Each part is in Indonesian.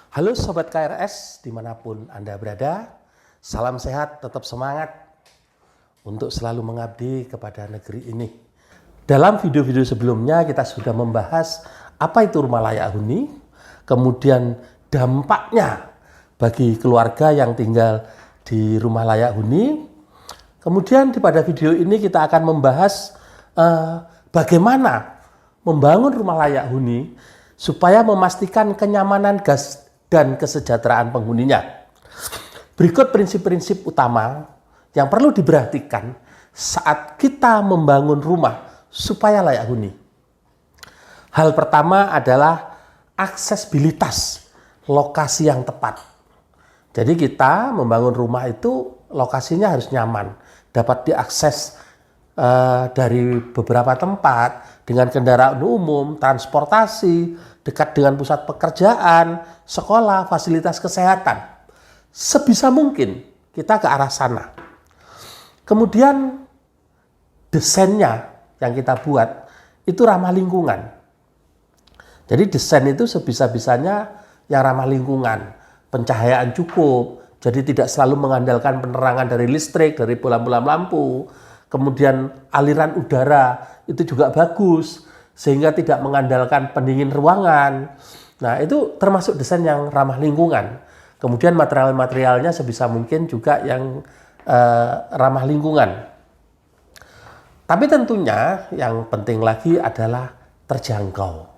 Halo Sobat KRS, dimanapun Anda berada, salam sehat, tetap semangat untuk selalu mengabdi kepada negeri ini. Dalam video-video sebelumnya kita sudah membahas apa itu rumah layak huni, kemudian dampaknya bagi keluarga yang tinggal di rumah layak huni. Kemudian pada video ini kita akan membahas bagaimana membangun rumah layak huni supaya memastikan kenyamanan dan kesejahteraan penghuninya. Berikut prinsip-prinsip utama yang perlu diperhatikan saat kita membangun rumah supaya layak huni. Hal pertama adalah aksesibilitas lokasi yang tepat. Jadi kita membangun rumah itu lokasinya harus nyaman, dapat diakses dari beberapa tempat dengan kendaraan umum, transportasi, dekat dengan pusat pekerjaan, sekolah, fasilitas kesehatan. Sebisa mungkin kita ke arah sana. Kemudian desainnya yang kita buat itu ramah lingkungan. Jadi desain itu sebisa-bisanya yang ramah lingkungan. Pencahayaan cukup, jadi tidak selalu mengandalkan penerangan dari listrik, dari bola-bola lampu. Kemudian aliran udara itu juga bagus, sehingga tidak mengandalkan pendingin ruangan. Nah, itu termasuk desain yang ramah lingkungan. Kemudian material-materialnya sebisa mungkin juga yang ramah lingkungan. Tapi tentunya yang penting lagi adalah terjangkau.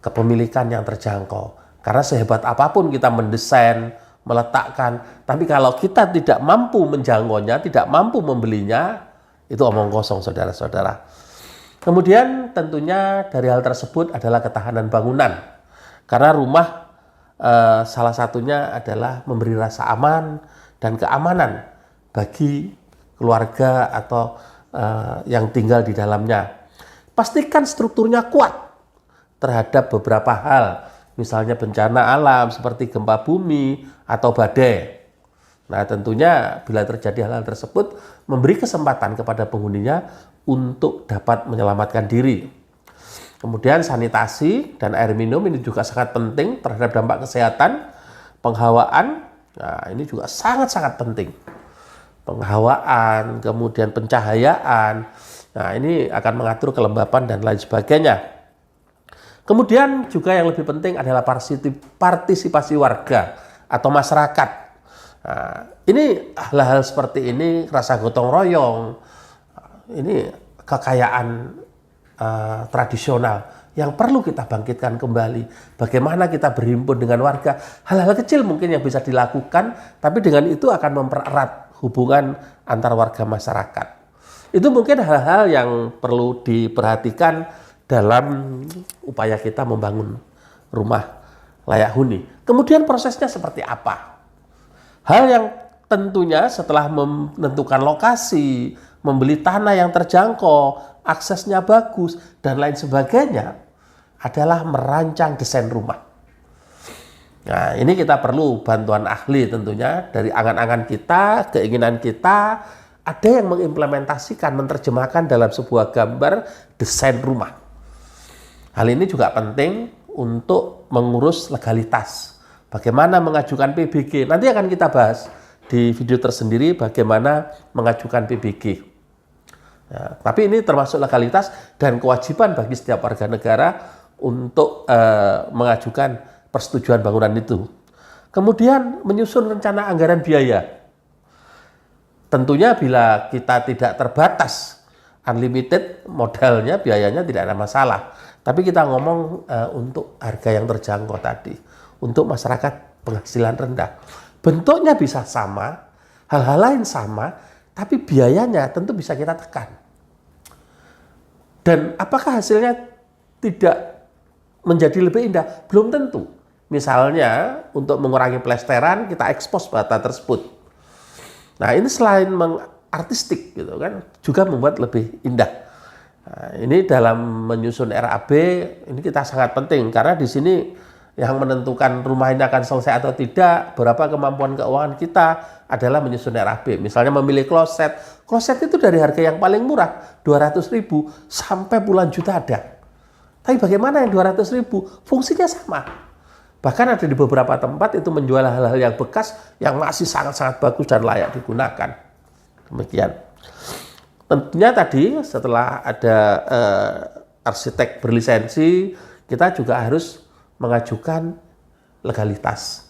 Kepemilikan yang terjangkau. Karena sehebat apapun kita mendesain, meletakkan, tapi kalau kita tidak mampu menjangkaunya, tidak mampu membelinya, itu omong kosong, saudara-saudara. Kemudian tentunya dari hal tersebut adalah ketahanan bangunan. Karena rumah salah satunya adalah memberi rasa aman dan keamanan bagi keluarga atau yang tinggal di dalamnya. Pastikan strukturnya kuat terhadap beberapa hal, misalnya bencana alam seperti gempa bumi atau badai. Nah, tentunya bila terjadi hal-hal tersebut, memberi kesempatan kepada penghuninya untuk dapat menyelamatkan diri. Kemudian sanitasi dan air minum ini juga sangat penting terhadap dampak kesehatan. Penghawaan, nah ini juga sangat-sangat penting. Penghawaan, kemudian pencahayaan, nah ini akan mengatur kelembapan dan lain sebagainya. Kemudian juga yang lebih penting adalah partisipasi warga atau masyarakat. Nah, ini hal-hal seperti ini, rasa gotong royong, ini kekayaan tradisional yang perlu kita bangkitkan kembali. Bagaimana kita berhimpun dengan warga, hal-hal kecil mungkin yang bisa dilakukan, tapi dengan itu akan mempererat hubungan antar warga masyarakat. Itu mungkin hal-hal yang perlu diperhatikan dalam upaya kita membangun rumah layak huni. Kemudian prosesnya seperti apa? Hal yang tentunya setelah menentukan lokasi, membeli tanah yang terjangkau, aksesnya bagus, dan lain sebagainya, adalah merancang desain rumah. Nah, ini kita perlu bantuan ahli tentunya, dari angan-angan kita, keinginan kita, ada yang mengimplementasikan, menerjemahkan dalam sebuah gambar desain rumah. Hal ini juga penting untuk mengurus legalitas. Bagaimana mengajukan PBG, nanti akan kita bahas di video tersendiri bagaimana mengajukan PBG. Ya, tapi ini termasuk legalitas dan kewajiban bagi setiap warga negara untuk mengajukan persetujuan bangunan itu. Kemudian menyusun rencana anggaran biaya. Tentunya bila kita tidak terbatas, unlimited modalnya, biayanya tidak ada masalah. Tapi kita ngomong untuk harga yang terjangkau tadi, untuk masyarakat penghasilan rendah. Bentuknya bisa sama, hal-hal lain sama, tapi biayanya tentu bisa kita tekan. Dan apakah hasilnya tidak menjadi lebih indah? Belum tentu. Misalnya untuk mengurangi plesteran, kita ekspos bata tersebut. Nah, ini selain mengartistik gitu kan, juga membuat lebih indah. Nah, ini dalam menyusun RAB ini kita sangat penting karena di sini yang menentukan rumah ini akan selesai atau tidak, berapa kemampuan keuangan kita adalah menyusun RAB. Misalnya memilih kloset. Kloset itu dari harga yang paling murah, 200.000 sampai puluhan juta ada. Tapi bagaimana yang 200.000? Fungsinya sama. Bahkan ada di beberapa tempat itu menjual hal-hal yang bekas yang masih sangat-sangat bagus dan layak digunakan. Demikian. Tentunya tadi setelah ada arsitek berlisensi, kita juga harus mengajukan legalitas.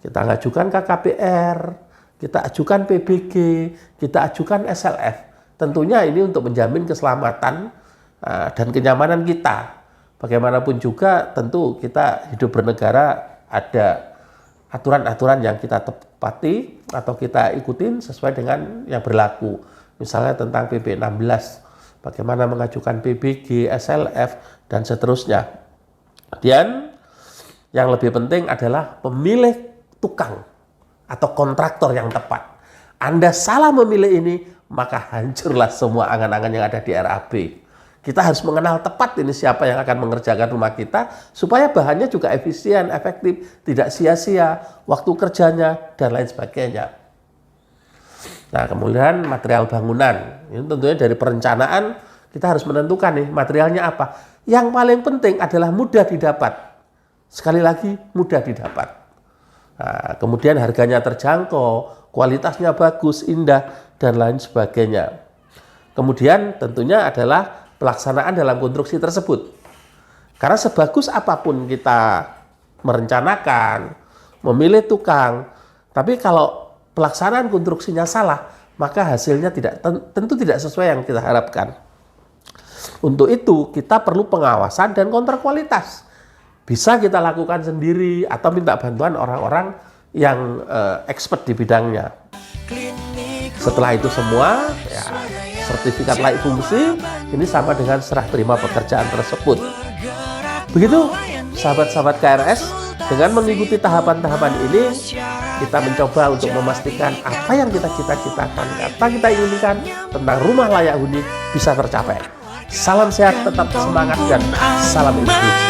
Kita ajukan KKPR, kita ajukan PBG, kita ajukan SLF. Tentunya ini untuk menjamin keselamatan dan kenyamanan kita. Bagaimanapun juga tentu kita hidup bernegara, ada aturan-aturan yang kita tepati atau kita ikutin sesuai dengan yang berlaku. Misalnya tentang PP 16, bagaimana mengajukan PBG, SLF, dan seterusnya. Dan yang lebih penting adalah pemilih tukang atau kontraktor yang tepat. Anda salah memilih ini, maka hancurlah semua angan-angan yang ada di RAB. Kita harus mengenal tepat ini siapa yang akan mengerjakan rumah kita, supaya bahannya juga efisien, efektif, tidak sia-sia, waktu kerjanya, dan lain sebagainya. Nah, kemudian material bangunan. Ini tentunya dari perencanaan, kita harus menentukan nih materialnya apa. Yang paling penting adalah mudah didapat. Sekali lagi, mudah didapat. Nah, kemudian harganya terjangkau, kualitasnya bagus, indah, dan lain sebagainya. Kemudian tentunya adalah pelaksanaan dalam konstruksi tersebut. Karena sebagus apapun kita merencanakan, memilih tukang, tapi kalau pelaksanaan konstruksinya salah, maka hasilnya tentu tidak sesuai yang kita harapkan. Untuk itu, kita perlu pengawasan dan kontrol kualitas. Bisa kita lakukan sendiri atau minta bantuan orang-orang yang expert di bidangnya. Setelah itu semua, ya, sertifikat layak fungsi ini sama dengan serah terima pekerjaan tersebut. Begitu, sahabat-sahabat KRS, dengan mengikuti tahapan-tahapan ini, kita mencoba untuk memastikan apa yang kita cita-citakan, apa kita inginkan tentang rumah layak huni bisa tercapai. Salam sehat, tetap semangat, dan salam Indonesia.